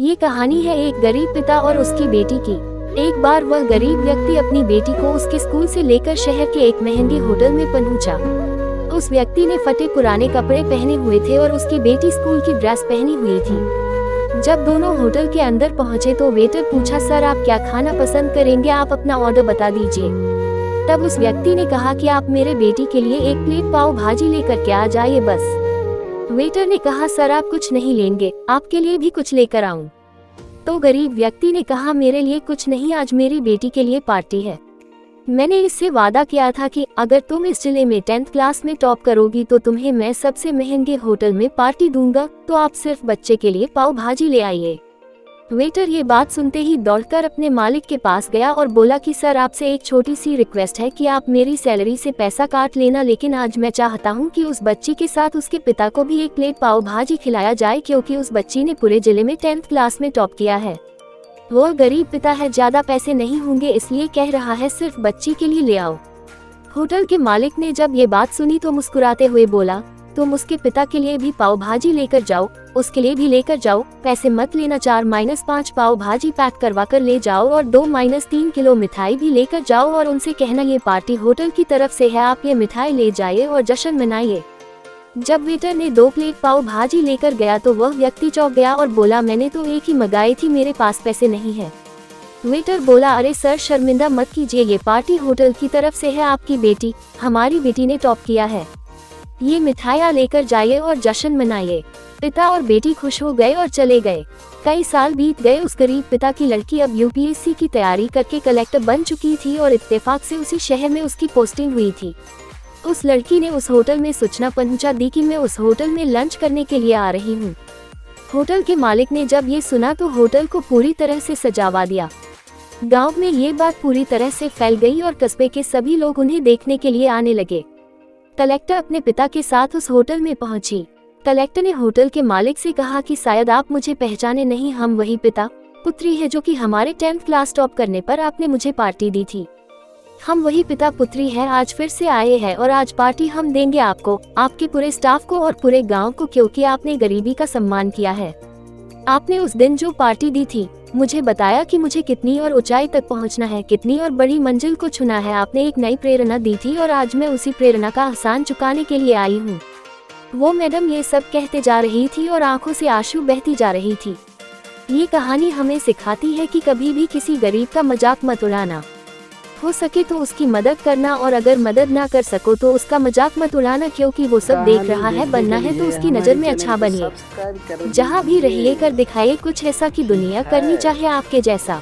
ये कहानी है एक गरीब पिता और उसकी बेटी की। एक बार वह गरीब व्यक्ति अपनी बेटी को उसके स्कूल से लेकर शहर के एक महंगे होटल में पहुंचा। उस व्यक्ति ने फटे पुराने कपड़े पहने हुए थे और उसकी बेटी स्कूल की ड्रेस पहनी हुई थी। जब दोनों होटल के अंदर पहुंचे तो वेटर पूछा, सर आप क्या खाना पसंद करेंगे, आप अपना ऑर्डर बता दीजिए। तब उस व्यक्ति ने कहा कि आप मेरे बेटी के लिए एक प्लेट पाव भाजी लेकर के आ जाइए बस। वेटर ने कहा, सर आप कुछ नहीं लेंगे, आपके लिए भी कुछ लेकर आऊं? तो गरीब व्यक्ति ने कहा, मेरे लिए कुछ नहीं, आज मेरी बेटी के लिए पार्टी है। मैंने इससे वादा किया था कि अगर तुम इस जिले में 10th क्लास में टॉप करोगी तो तुम्हें मैं सबसे महंगे होटल में पार्टी दूंगा, तो आप सिर्फ बच्चे के लिए पाव भाजी ले आइए। वेटर ये बात सुनते ही दौड़कर अपने मालिक के पास गया और बोला कि सर आपसे एक छोटी सी रिक्वेस्ट है कि आप मेरी सैलरी से पैसा काट लेना, लेकिन आज मैं चाहता हूं कि उस बच्ची के साथ उसके पिता को भी एक प्लेट पाव भाजी खिलाया जाए, क्योंकि उस बच्ची ने पूरे जिले में 10th क्लास में टॉप किया है। वो गरीब पिता है, ज्यादा पैसे नहीं होंगे, इसलिए कह रहा है सिर्फ बच्ची के लिए ले आओ। होटल के मालिक ने जब ये बात सुनी तो मुस्कुराते हुए बोला, तुम उसके पिता के लिए भी पाव भाजी लेकर जाओ, उसके लिए भी लेकर जाओ, पैसे मत लेना, 4-5 पाव भाजी पैक करवा कर ले जाओ और 2-3 किलो मिठाई भी लेकर जाओ और उनसे कहना ये पार्टी होटल की तरफ से है, आप ये मिठाई ले जाइए और जश्न मनाइए। जब वेटर ने 2 प्लेट पाव भाजी लेकर गया तो वह व्यक्ति चौंक गया और बोला, मैंने तो एक ही मंगाई थी, मेरे पास पैसे नहीं है। वेटर बोला, अरे सर शर्मिंदा मत कीजिए, ये पार्टी होटल की तरफ से है, आपकी बेटी, हमारी बेटी ने टॉप किया है, ये मिठाइयाँ लेकर जाइए और जश्न मनाइए। पिता और बेटी खुश हो गए और चले गए। कई साल बीत गए। उस गरीब पिता की लड़की अब यूपीएससी की तैयारी करके कलेक्टर बन चुकी थी और इत्तेफाक से उसी शहर में उसकी पोस्टिंग हुई थी। उस लड़की ने उस होटल में सूचना पहुंचा दी कि मैं उस होटल में लंच करने के लिए आ रही हूँ। होटल के मालिक ने जब ये सुना तो होटल को पूरी तरह से सजावा दिया। गाँव में ये बात पूरी तरह से फैल गई और कस्बे के सभी लोग उन्हें देखने के लिए आने लगे। कलेक्टर अपने पिता के साथ उस होटल में पहुंची। कलेक्टर ने होटल के मालिक से कहा कि शायद आप मुझे पहचाने नहीं, हम वही पिता पुत्री है जो कि हमारे 10th क्लास टॉप करने पर आपने मुझे पार्टी दी थी। हम वही पिता पुत्री हैं, आज फिर से आए हैं और आज पार्टी हम देंगे आपको, आपके पूरे स्टाफ को और पूरे गांव को, क्योंकि आपने गरीबी का सम्मान किया है। आपने उस दिन जो पार्टी दी थी, मुझे बताया कि मुझे कितनी और ऊंचाई तक पहुंचना है, कितनी और बड़ी मंजिल को छूना है। आपने एक नई प्रेरणा दी थी और आज मैं उसी प्रेरणा का एहसान चुकाने के लिए आई हूँ। वो मैडम ये सब कहते जा रही थी और आंखों से आंसू बहती जा रही थी। ये कहानी हमें सिखाती है कि कभी भी किसी गरीब का मजाक मत उड़ाना, हो सके तो उसकी मदद करना और अगर मदद ना कर सको तो उसका मजाक मत उड़ाना, क्योंकि वो सब देख रहा है। बनना है तो उसकी नज़र में अच्छा बनिए। जहाँ भी रहिए कर दिखाइए कुछ ऐसा कि दुनिया करनी चाहे आपके जैसा।